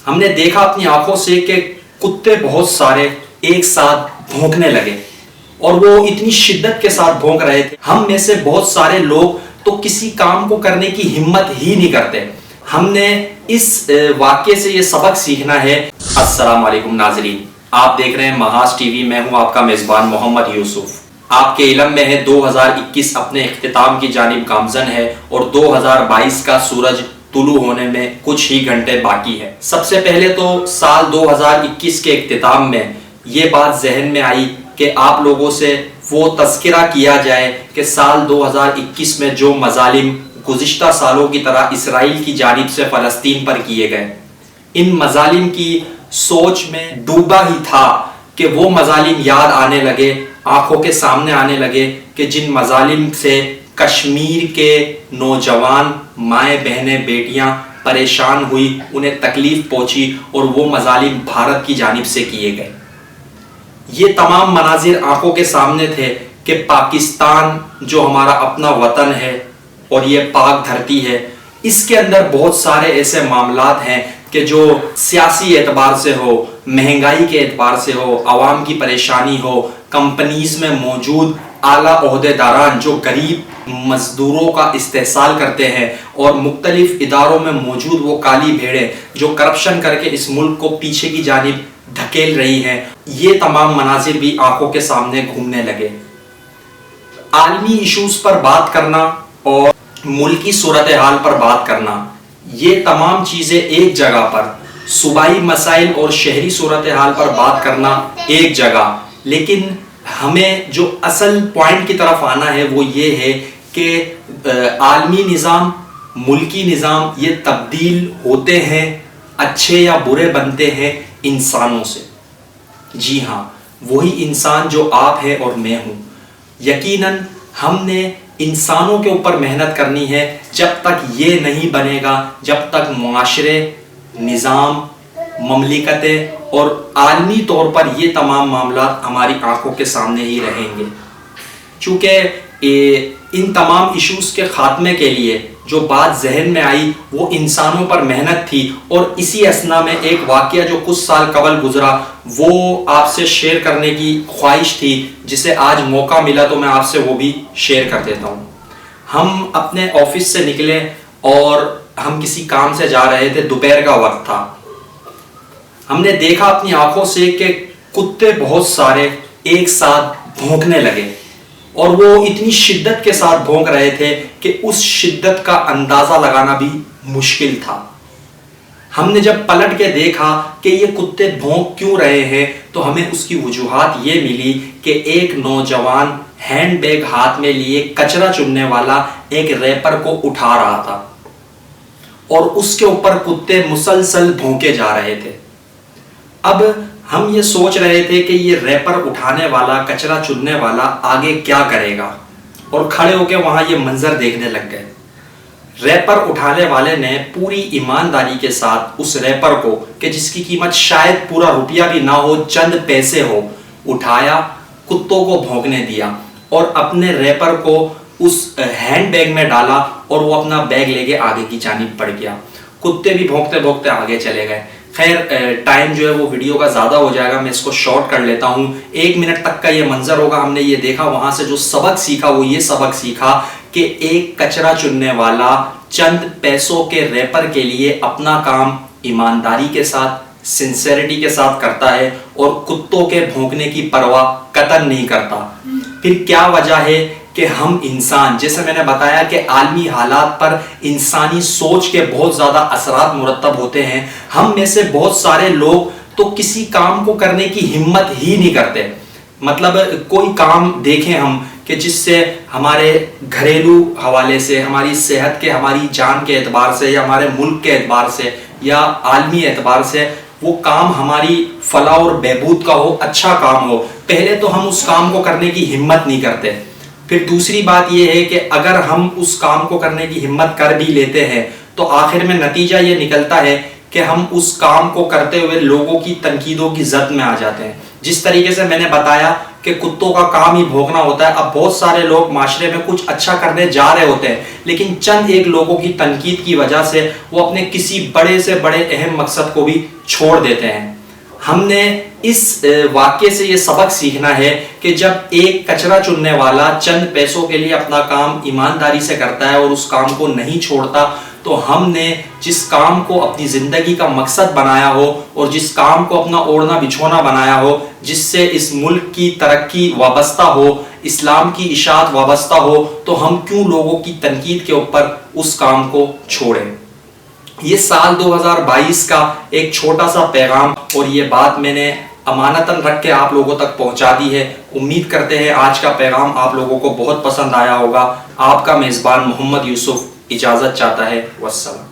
ہم نے دیکھا اپنی آنکھوں سے کہ کتے بہت سارے ایک ساتھ بھونکنے لگے اور وہ اتنی شدت کے ساتھ بھونک رہے تھے. ہم میں سے بہت سارے لوگ تو کسی کام کو کرنے کی ہمت ہی نہیں کرتے. ہم نے اس واقعے سے یہ سبق سیکھنا ہے. السلام علیکم ناظرین، آپ دیکھ رہے ہیں محاذ ٹی وی. میں ہوں آپ کا میزبان محمد یوسف. آپ کے علم میں ہے 2021 اپنے اختتام کی جانب گامزن ہے اور 2022 کا سورج طلوع ہونے میں کچھ ہی گھنٹے باقی ہے. سب سے پہلے تو سال 2021 کے اختتام میں یہ بات ذہن میں آئی کہ آپ لوگوں سے وہ تذکرہ کیا جائے کہ سال 2021 میں جو مظالم گزشتہ سالوں کی طرح اسرائیل کی جانب سے فلسطین پر کیے گئے، ان مظالم کی سوچ میں ڈوبا ہی تھا کہ وہ مظالم یاد آنے لگے، آنکھوں کے سامنے آنے لگے کہ جن مظالم سے کشمیر کے نوجوان مائیں بہنیں بیٹیاں پریشان ہوئی، انہیں تکلیف پہنچی اور وہ مظالم بھارت کی جانب سے کیے گئے. یہ تمام مناظر آنکھوں کے سامنے تھے کہ پاکستان جو ہمارا اپنا وطن ہے اور یہ پاک دھرتی ہے، اس کے اندر بہت سارے ایسے معاملات ہیں کہ جو سیاسی اعتبار سے ہو، مہنگائی کے اعتبار سے ہو، عوام کی پریشانی ہو، کمپنیز میں موجود اعلیٰ عہدیداران جو غریب مزدوروں کا استحصال کرتے ہیں اور مختلف اداروں میں موجود وہ کالی بھیڑیں جو کرپشن کر کے اس ملک کو پیچھے کی جانب دھکیل رہی ہیں، یہ تمام مناظر بھی آنکھوں کے سامنے گھومنے لگے. عالمی ایشوز پر بات کرنا اور ملکی صورتحال پر بات کرنا، یہ تمام چیزیں ایک جگہ پر، صوبائی مسائل اور شہری صورتحال پر بات کرنا ایک جگہ، لیکن ہمیں جو اصل پوائنٹ کی طرف آنا ہے وہ یہ ہے کہ عالمی نظام، ملکی نظام یہ تبدیل ہوتے ہیں، اچھے یا برے بنتے ہیں انسانوں سے. جی ہاں، وہی انسان جو آپ ہیں اور میں ہوں. یقیناً ہم نے انسانوں کے اوپر محنت کرنی ہے. جب تک یہ نہیں بنے گا، جب تک معاشرے، نظام، مملکتیں اور عالمی طور پر یہ تمام معاملات ہماری آنکھوں کے سامنے ہی رہیں گے. چونکہ ان تمام ایشوز کے خاتمے کے لیے جو بات ذہن میں آئی وہ انسانوں پر محنت تھی، اور اسی اثنا میں ایک واقعہ جو کچھ سال قبل گزرا وہ آپ سے شیئر کرنے کی خواہش تھی، جسے آج موقع ملا تو میں آپ سے وہ بھی شیئر کر دیتا ہوں. ہم اپنے آفس سے نکلے اور ہم کسی کام سے جا رہے تھے، دوپہر کا وقت تھا. ہم نے دیکھا اپنی آنکھوں سے کہ کتے بہت سارے ایک ساتھ بھونکنے لگے اور وہ اتنی شدت کے ساتھ بھونک رہے تھے کہ اس شدت کا اندازہ لگانا بھی مشکل تھا. ہم نے جب پلٹ کے دیکھا کہ یہ کتے بھونک کیوں رہے ہیں تو ہمیں اس کی وجوہات یہ ملی کہ ایک نوجوان ہینڈ بیگ ہاتھ میں لیے کچرا چننے والا ایک ریپر کو اٹھا رہا تھا اور اس کے اوپر کتے مسلسل بھونکے جا رہے تھے. اب ہم یہ سوچ رہے تھے کہ یہ ریپر اٹھانے والا، کچرا چننے والا آگے کیا کرے گا، اور کھڑے ہو کے وہاں یہ منظر دیکھنے لگ گئے. ریپر اٹھانے والے نے پوری ایمانداری کے ساتھ اس ریپر کو، کہ جس کی قیمت شاید پورا روپیہ بھی نہ ہو، چند پیسے ہو، اٹھایا، کتوں کو بھونکنے دیا اور اپنے ریپر کو اس ہینڈ بیگ میں ڈالا اور وہ اپنا بیگ لے کے آگے کی جانب بڑھ گیا. کتے بھی بھونکتے بھونکتے آگے چلے گئے. خیر ٹائم جو ہے وہ ویڈیو کا زیادہ ہو جائے گا، میں اس کو شارٹ کر لیتا ہوں. 1 منٹ تک کا یہ منظر ہوگا. ہم نے یہ دیکھا، وہاں سے جو سبق سیکھا وہ یہ سبق سیکھا کہ ایک کچرا چننے والا چند پیسوں کے ریپر کے لیے اپنا کام ایمانداری کے ساتھ، سنسیریٹی کے ساتھ کرتا ہے اور کتوں کے بھونکنے کی پرواہ قطعاً نہیں کرتا. پھر کیا وجہ ہے کہ ہم انسان، جیسے میں نے بتایا کہ عالمی حالات پر انسانی سوچ کے بہت زیادہ اثرات مرتب ہوتے ہیں. ہم میں سے بہت سارے لوگ تو کسی کام کو کرنے کی ہمت ہی نہیں کرتے. مطلب کوئی کام دیکھیں ہم کہ جس سے ہمارے گھریلو حوالے سے، ہماری صحت کے، ہماری جان کے اعتبار سے، یا ہمارے ملک کے اعتبار سے، یا عالمی اعتبار سے وہ کام ہماری فلاح اور بہبود کا ہو، اچھا کام ہو، پہلے تو ہم اس کام کو کرنے کی ہمت نہیں کرتے. پھر دوسری بات یہ ہے کہ اگر ہم اس کام کو کرنے کی ہمت کر بھی لیتے ہیں تو آخر میں نتیجہ یہ نکلتا ہے کہ ہم اس کام کو کرتے ہوئے لوگوں کی تنقیدوں کی زد میں آ جاتے ہیں. جس طریقے سے میں نے بتایا کہ کتوں کا کام ہی بھونکنا ہوتا ہے. اب بہت سارے لوگ معاشرے میں کچھ اچھا کرنے جا رہے ہوتے ہیں لیکن چند ایک لوگوں کی تنقید کی وجہ سے وہ اپنے کسی بڑے سے بڑے اہم مقصد کو بھی چھوڑ دیتے ہیں. ہم نے اس واقعے سے یہ سبق سیکھنا ہے کہ جب ایک کچرا چننے والا چند پیسوں کے لیے اپنا کام ایمانداری سے کرتا ہے اور اس کام کو نہیں چھوڑتا, تو ہم نے جس کام کو اپنی زندگی کا مقصد بنایا ہو اور جس کام کو اپنا اوڑھنا بچھونا بنایا ہو, جس سے اس ملک کی ترقی وابستہ ہو, اسلام کی اشاعت وابستہ ہو, تو ہم کیوں لوگوں کی تنقید کے اوپر اس کام کو چھوڑیں. یہ سال 2022 کا ایک چھوٹا سا پیغام اور یہ بات میں نے امانتاً رکھ کے آپ لوگوں تک پہنچا دی ہے. امید کرتے ہیں آج کا پیغام آپ لوگوں کو بہت پسند آیا ہوگا. آپ کا میزبان محمد یوسف اجازت چاہتا ہے. والسلام.